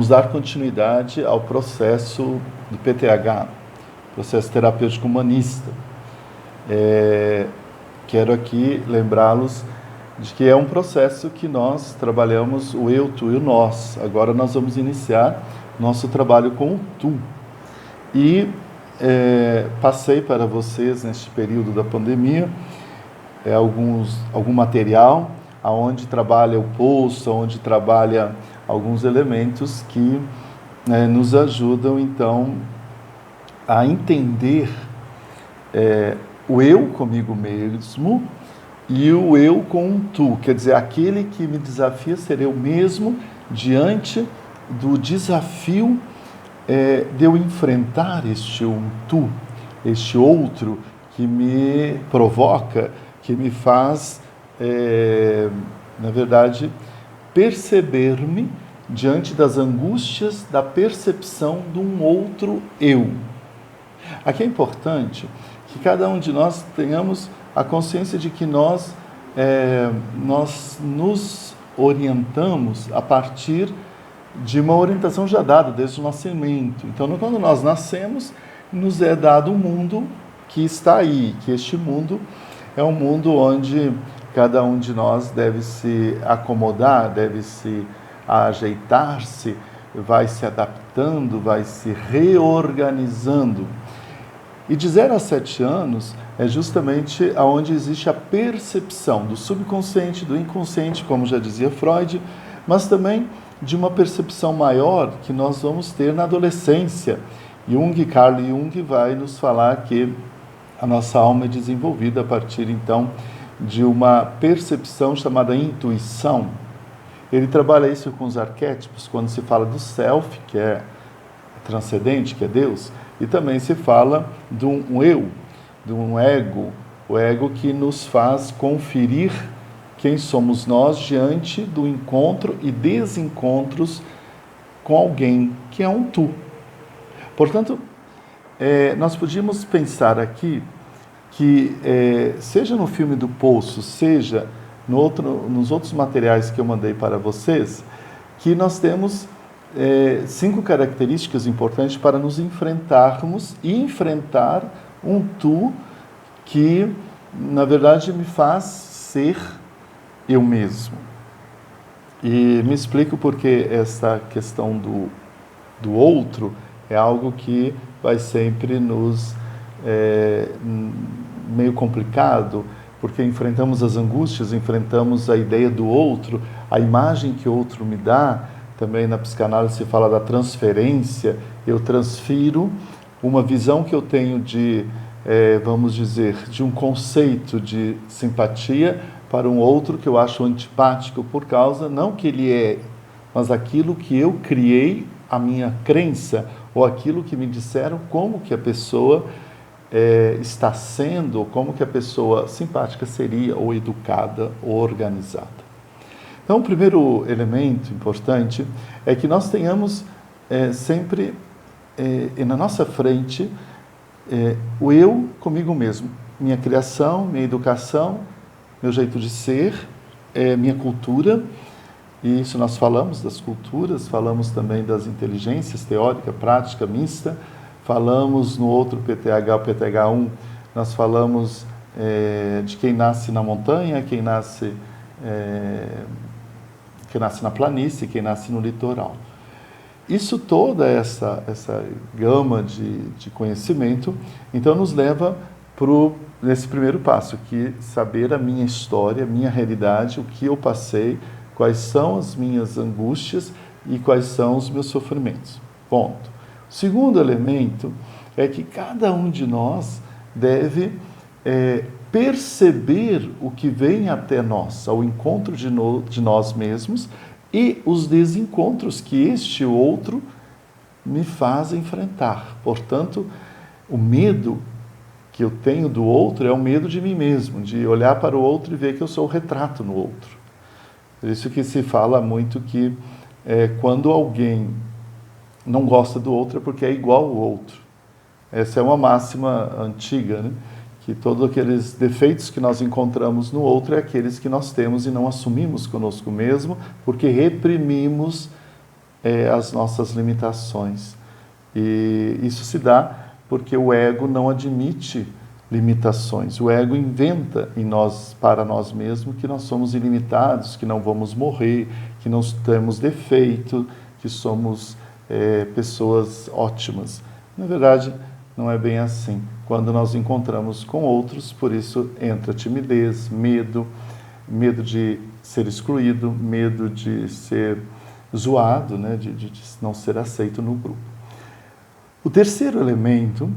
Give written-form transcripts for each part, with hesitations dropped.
vamos dar continuidade ao processo do PTH, processo terapêutico humanista. Quero aqui lembrá-los de que é um processo que nós trabalhamos o eu, tu e o nós. Agora nós vamos iniciar nosso trabalho com o tu. E passei para vocês, neste período da pandemia, algum material onde trabalha o pulso, onde trabalha alguns elementos que nos ajudam, então, a entender o eu comigo mesmo e o eu com o tu. Quer dizer, aquele que me desafia ser eu mesmo diante do desafio de eu enfrentar este um tu, este outro que me provoca, que me faz, na verdade, perceber-me diante das angústias da percepção de um outro eu. Aqui é importante que cada um de nós tenhamos a consciência de que nós nos orientamos a partir de uma orientação já dada desde o nascimento. Então, quando nós nascemos, nos é dado um mundo que está aí, que este mundo é um mundo onde cada um de nós deve se acomodar, deve se ajeitar-se, vai se adaptando, vai se reorganizando. E de 0 a 7 anos é justamente onde existe a percepção do subconsciente, do inconsciente, como já dizia Freud, mas também de uma percepção maior que nós vamos ter na adolescência. Carl Jung vai nos falar que a nossa alma é desenvolvida a partir, então, de uma percepção chamada intuição. Ele trabalha isso com os arquétipos, quando se fala do self, que é transcendente, que é Deus, e também se fala de um eu, de um ego, o ego que nos faz conferir quem somos nós diante do encontro e desencontros com alguém, que é um tu. Portanto, nós podíamos pensar aqui que, seja no filme do Poço, seja nos outros materiais que eu mandei para vocês, que nós temos 5 características importantes para nos enfrentarmos e enfrentar um tu que, na verdade, me faz ser eu mesmo. E me explico porque essa questão do outro é algo que vai sempre nos meio complicado, porque enfrentamos as angústias, enfrentamos a ideia do outro, a imagem que o outro me dá. Também na psicanálise se fala da transferência. Eu transfiro uma visão que eu tenho de, vamos dizer, de um conceito de simpatia para um outro que eu acho antipático por causa, não que ele é, mas aquilo que eu criei, a minha crença, ou aquilo que me disseram como que a pessoa está sendo, ou como que a pessoa simpática seria, ou educada, ou organizada. Então, o primeiro elemento importante é que nós tenhamos sempre na nossa frente o eu comigo mesmo, minha criação, minha educação, meu jeito de ser, minha cultura, e isso nós falamos das culturas, falamos também das inteligências, teórica, prática, mista, falamos no outro PTH, o PTH1, nós falamos de quem nasce na montanha, quem nasce na planície, quem nasce no litoral. Isso, toda essa gama de conhecimento, então nos leva nesse primeiro passo, que saber a minha história, a minha realidade, o que eu passei, quais são as minhas angústias e quais são os meus sofrimentos. Ponto. O segundo elemento é que cada um de nós deve perceber o que vem até nós, ao encontro de nós mesmos e os desencontros que este outro me faz enfrentar. Portanto, o medo que eu tenho do outro é o medo de mim mesmo, de olhar para o outro e ver que eu sou o retrato no outro. Por isso que se fala muito que quando alguém não gosta do outro é porque é igual ao outro. Essa é uma máxima antiga, né? Que todos aqueles defeitos que nós encontramos no outro é aqueles que nós temos e não assumimos conosco mesmo, porque reprimimos as nossas limitações. E isso se dá porque o ego não admite limitações. O ego inventa em nós, para nós mesmos, que nós somos ilimitados, que não vamos morrer, que não temos defeito, que somos pessoas ótimas. Na verdade, não é bem assim. Quando nós encontramos com outros, por isso entra timidez, medo de ser excluído, medo de ser zoado, né? de não ser aceito no grupo. O terceiro elemento,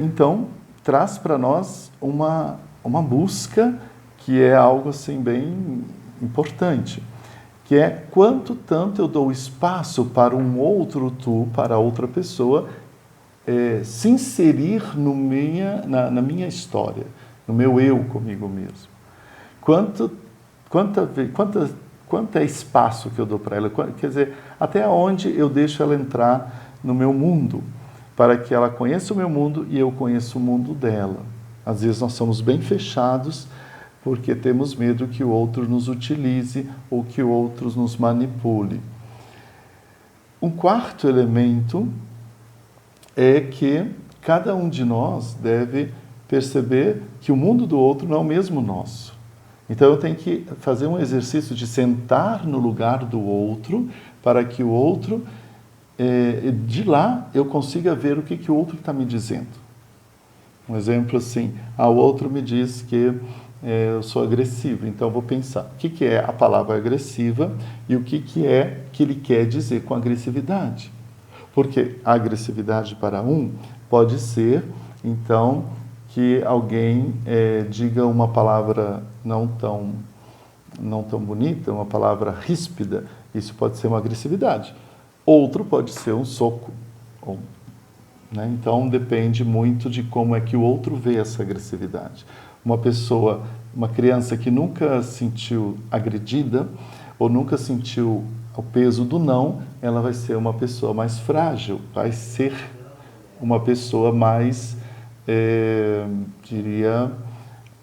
então, traz para nós uma busca que é algo assim bem importante, que é quanto tanto eu dou espaço para um outro tu, para outra pessoa, se inserir na minha história, no meu eu comigo mesmo. Quanto é espaço que eu dou para ela? Quer dizer, até onde eu deixo ela entrar no meu mundo, para que ela conheça o meu mundo e eu conheça o mundo dela. Às vezes nós somos bem fechados porque temos medo que o outro nos utilize ou que o outro nos manipule. Um quarto elemento é que cada um de nós deve perceber que o mundo do outro não é o mesmo nosso. Então eu tenho que fazer um exercício de sentar no lugar do outro para que o outro, de lá, eu consiga ver o que o outro está me dizendo. Um exemplo assim, o outro me diz que eu sou agressivo, então eu vou pensar o que é a palavra agressiva e o que é que ele quer dizer com agressividade. Porque a agressividade para um pode ser, então, que alguém diga uma palavra não tão bonita, uma palavra ríspida, isso pode ser uma agressividade. Outro pode ser um soco. Né? Então, depende muito de como é que o outro vê essa agressividade. Uma criança que nunca sentiu agredida ou nunca sentiu o peso do não, ela vai ser uma pessoa mais frágil, vai ser uma pessoa mais, diria,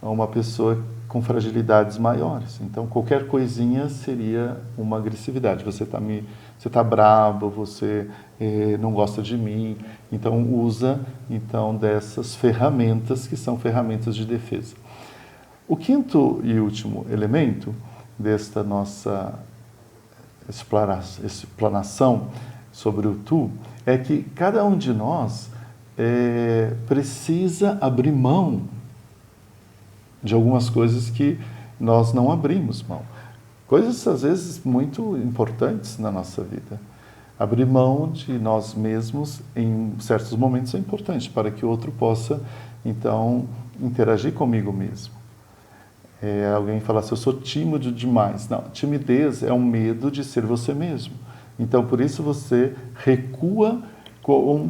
uma pessoa com fragilidades maiores. Então, qualquer coisinha seria uma agressividade. Você está bravo, você não gosta de mim. Então, usa dessas ferramentas que são ferramentas de defesa. O quinto e último elemento desta nossa explanação sobre o tu é que cada um de nós precisa abrir mão de algumas coisas que nós não abrimos mão. Coisas, às vezes, muito importantes na nossa vida. Abrir mão de nós mesmos em certos momentos é importante para que o outro possa, então, interagir comigo mesmo. Alguém fala assim, eu sou tímido demais. Não, timidez é um medo de ser você mesmo. Então, por isso você recua,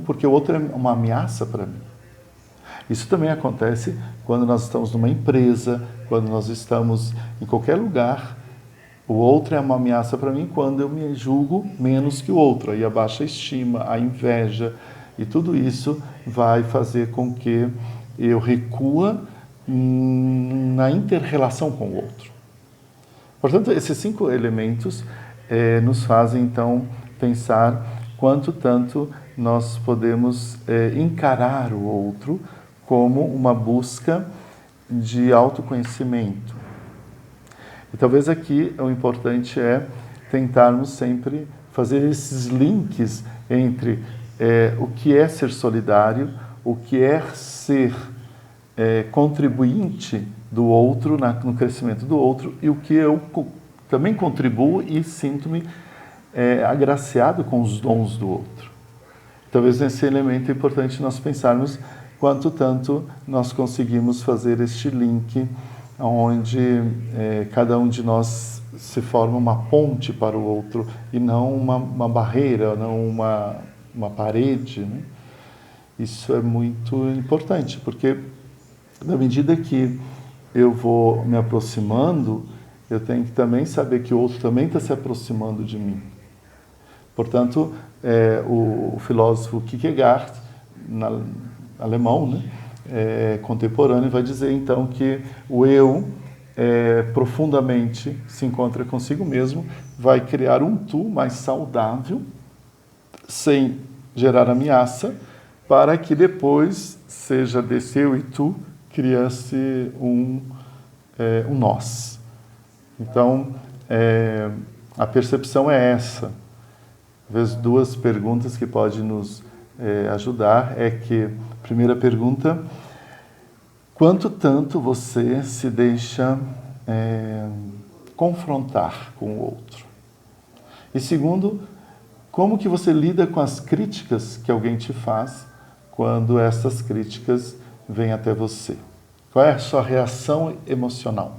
porque o outro é uma ameaça para mim. Isso também acontece quando nós estamos numa empresa, quando nós estamos em qualquer lugar. O outro é uma ameaça para mim quando eu me julgo menos que o outro. Aí a baixa estima, a inveja, e tudo isso vai fazer com que eu recua na inter-relação com o outro. Portanto, esses 5 elementos nos fazem, então, pensar quanto tanto nós podemos encarar o outro como uma busca de autoconhecimento. E talvez aqui o importante é tentarmos sempre fazer esses links entre o que é ser solidário, o que é ser contribuinte do outro, no crescimento do outro, e o que eu também contribuo e sinto-me agraciado com os dons do outro. Talvez nesse elemento é importante nós pensarmos quanto tanto nós conseguimos fazer este link onde cada um de nós se forma uma ponte para o outro e não uma barreira, não uma parede. Né? Isso é muito importante, porque na medida que eu vou me aproximando, eu tenho que também saber que o outro também está se aproximando de mim. Portanto, o filósofo Kierkegaard, alemão, né, contemporâneo, vai dizer então que o eu profundamente se encontra consigo mesmo, vai criar um tu mais saudável, sem gerar ameaça, para que depois seja desse eu e tu, cria-se um nós. Então, a percepção é essa. Talvez duas perguntas que podem nos ajudar é que, primeira pergunta, quanto tanto você se deixa confrontar com o outro? E segundo, como que você lida com as críticas que alguém te faz quando essas críticas vêm até você? Qual é a sua reação emocional?